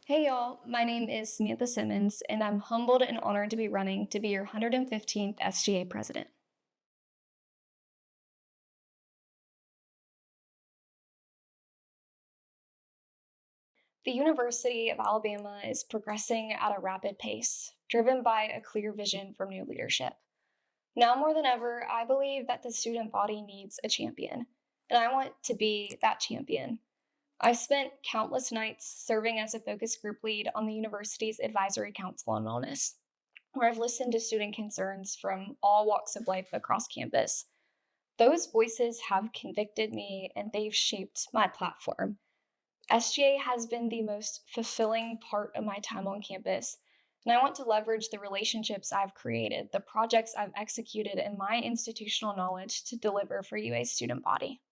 Hey y'all, my name is Samantha Simmons, and I'm humbled and honored to be running to be your 115th SGA president. The University of Alabama is progressing at a rapid pace, driven by a clear vision from new leadership. Now more than ever, I believe that the student body needs a champion, and I want to be that champion. I've spent countless nights serving as a focus group lead on the university's Advisory Council on Wellness, where I've listened to student concerns from all walks of life across campus. Those voices have convicted me and they've shaped my platform. SGA has been the most fulfilling part of my time on campus, and I want to leverage the relationships I've created, the projects I've executed, and my institutional knowledge to deliver for UA's student body.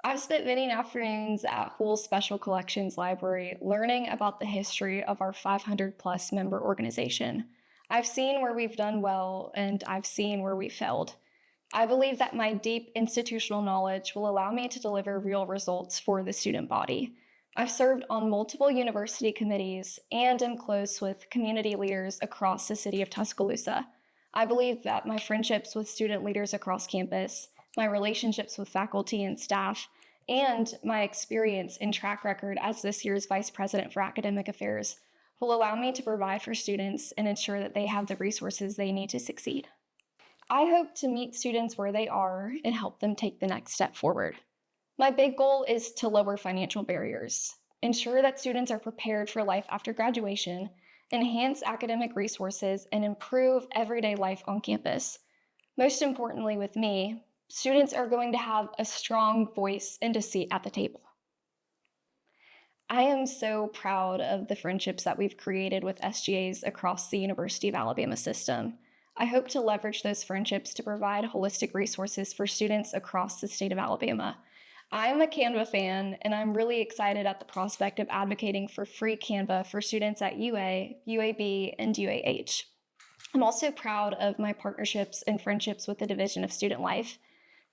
I've spent many afternoons at Hull's Special Collections Library learning about the history of our 500 plus member organization. I've seen where we've done well and I've seen where we failed. I believe that my deep institutional knowledge will allow me to deliver real results for the student body. I've served on multiple university committees and am close with community leaders across the city of Tuscaloosa. I believe that my friendships with student leaders across campus, my relationships with faculty and staff, and my experience and track record as this year's Vice President for Academic Affairs will allow me to provide for students and ensure that they have the resources they need to succeed. I hope to meet students where they are and help them take the next step forward. My big goal is to lower financial barriers, ensure that students are prepared for life after graduation, enhance academic resources, and improve everyday life on campus. Most importantly, with me, students are going to have a strong voice and a seat at the table. I am so proud of the friendships that we've created with SGAs across the University of Alabama system. I hope to leverage those friendships to provide holistic resources for students across the state of Alabama. I'm a Canva fan, and I'm really excited at the prospect of advocating for free Canva for students at UA, UAB, and UAH. I'm also proud of my partnerships and friendships with the Division of Student Life.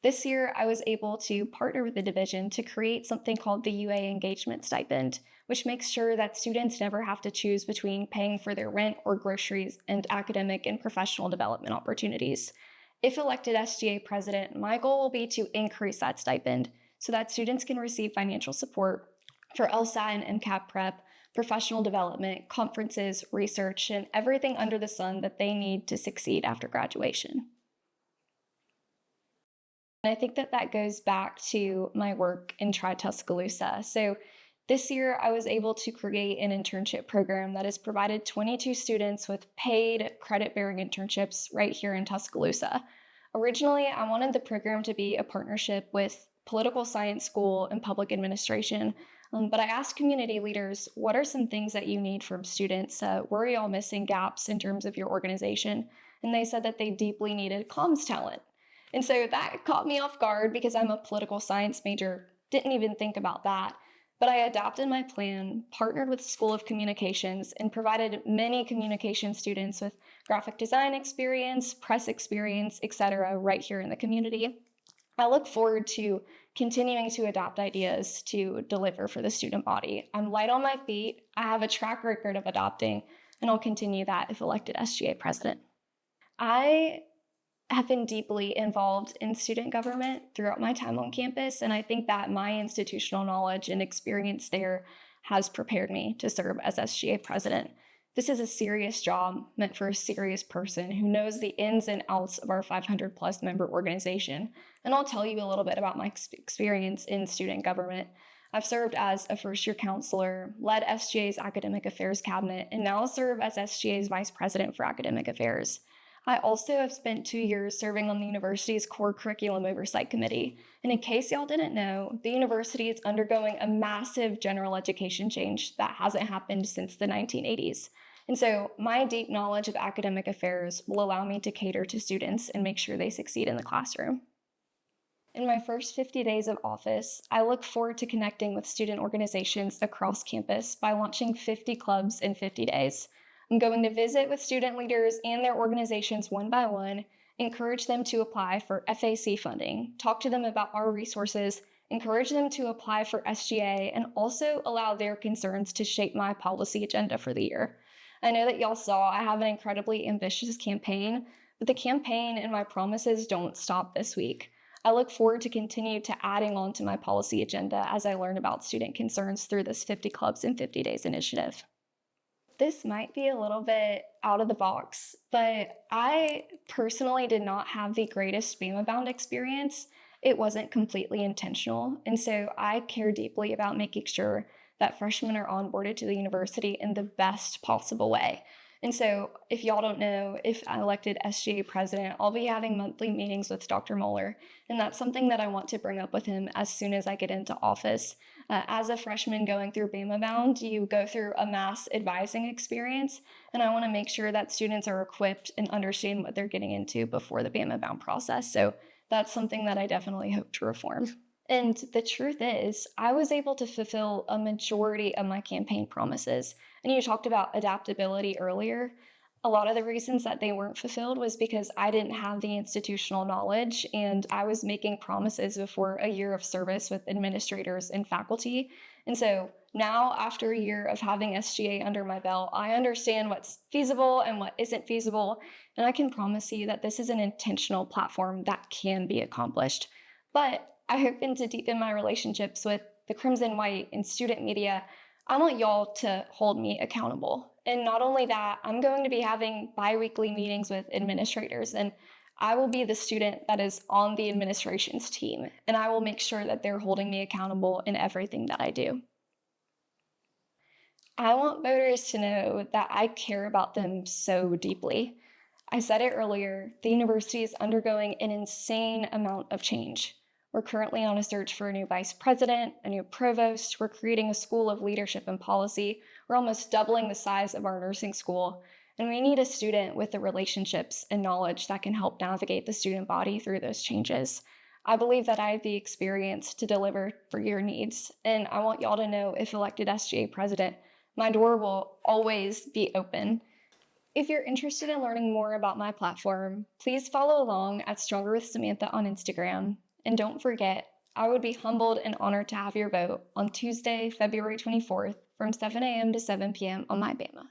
This year, I was able to partner with the division to create something called the UA Engagement Stipend, which makes sure that students never have to choose between paying for their rent or groceries and academic and professional development opportunities. If elected SGA president, my goal will be to increase that stipend so that students can receive financial support for LSAT and MCAT prep, professional development, conferences, research, and everything under the sun that they need to succeed after graduation. And I think that that goes back to my work in Tuscaloosa. So this year, I was able to create an internship program that has provided 22 students with paid credit-bearing internships right here in Tuscaloosa. Originally, I wanted the program to be a partnership with Political Science School and Public Administration, but I asked community leaders, what are some things that you need from students? Where are y'all missing gaps in terms of your organization? And they said that they deeply needed comms talent. And so that caught me off guard because I'm a political science major, didn't even think about that. But I adopted my plan, partnered with the School of Communications, and provided many communication students with graphic design experience, press experience, etc., right here in the community. I look forward to continuing to adopt ideas to deliver for the student body. I'm light on my feet, I have a track record of adopting, and I'll continue that if elected SGA president. I have been deeply involved in student government throughout my time on campus, and I think that my institutional knowledge and experience there has prepared me to serve as SGA president. This is a serious job meant for a serious person who knows the ins and outs of our 500 plus member organization. And I'll tell you a little bit about my experience in student government. I've served as a first year counselor, led SGA's academic affairs cabinet, and now serve as SGA's vice president for academic affairs. I also have spent 2 years serving on the university's core curriculum oversight committee. And in case y'all didn't know, the university is undergoing a massive general education change that hasn't happened since the 1980s. And so my deep knowledge of academic affairs will allow me to cater to students and make sure they succeed in the classroom. In my first 50 days of office, I look forward to connecting with student organizations across campus by launching 50 clubs in 50 days. I'm going to visit with student leaders and their organizations one by one, encourage them to apply for FAC funding, talk to them about our resources, encourage them to apply for SGA, and also allow their concerns to shape my policy agenda for the year. I know that y'all saw I have an incredibly ambitious campaign, but the campaign and my promises don't stop this week. I look forward to continue to adding on to my policy agenda as I learn about student concerns through this 50 Clubs in 50 Days initiative. This might be a little bit out of the box, but I personally did not have the greatest Bama Bound experience. It wasn't completely intentional. And so I care deeply about making sure that freshmen are onboarded to the university in the best possible way. And so, if y'all don't know, if I elected SGA president, I'll be having monthly meetings with Dr. Mueller. And that's something that I want to bring up with him as soon as I get into office. As a freshman going through Bama Bound, you go through a mass advising experience, and I want to make sure that students are equipped and understand what they're getting into before the Bama Bound process. So that's something that I definitely hope to reform. And the truth is, I was able to fulfill a majority of my campaign promises. And you talked about adaptability earlier. A lot of the reasons that they weren't fulfilled was because I didn't have the institutional knowledge and I was making promises before a year of service with administrators and faculty. And so now, after a year of having SGA under my belt, I understand what's feasible and what isn't feasible. And I can promise you that this is an intentional platform that can be accomplished. But I hope to deepen my relationships with the Crimson White and student media. I want y'all to hold me accountable. And not only that, I'm going to be having bi-weekly meetings with administrators, and I will be the student that is on the administration's team, and I will make sure that they're holding me accountable in everything that I do. I want voters to know that I care about them so deeply. I said it earlier, the university is undergoing an insane amount of change. We're currently on a search for a new vice president, a new provost. We're creating a school of leadership and policy. We're almost doubling the size of our nursing school. And we need a student with the relationships and knowledge that can help navigate the student body through those changes. I believe that I have the experience to deliver for your needs. And I want y'all to know, if elected SGA president, my door will always be open. If you're interested in learning more about my platform, please follow along at Stronger with Samantha on Instagram. And don't forget, I would be humbled and honored to have your vote on Tuesday, February 24th from 7 a.m. to 7 p.m. on my Bama.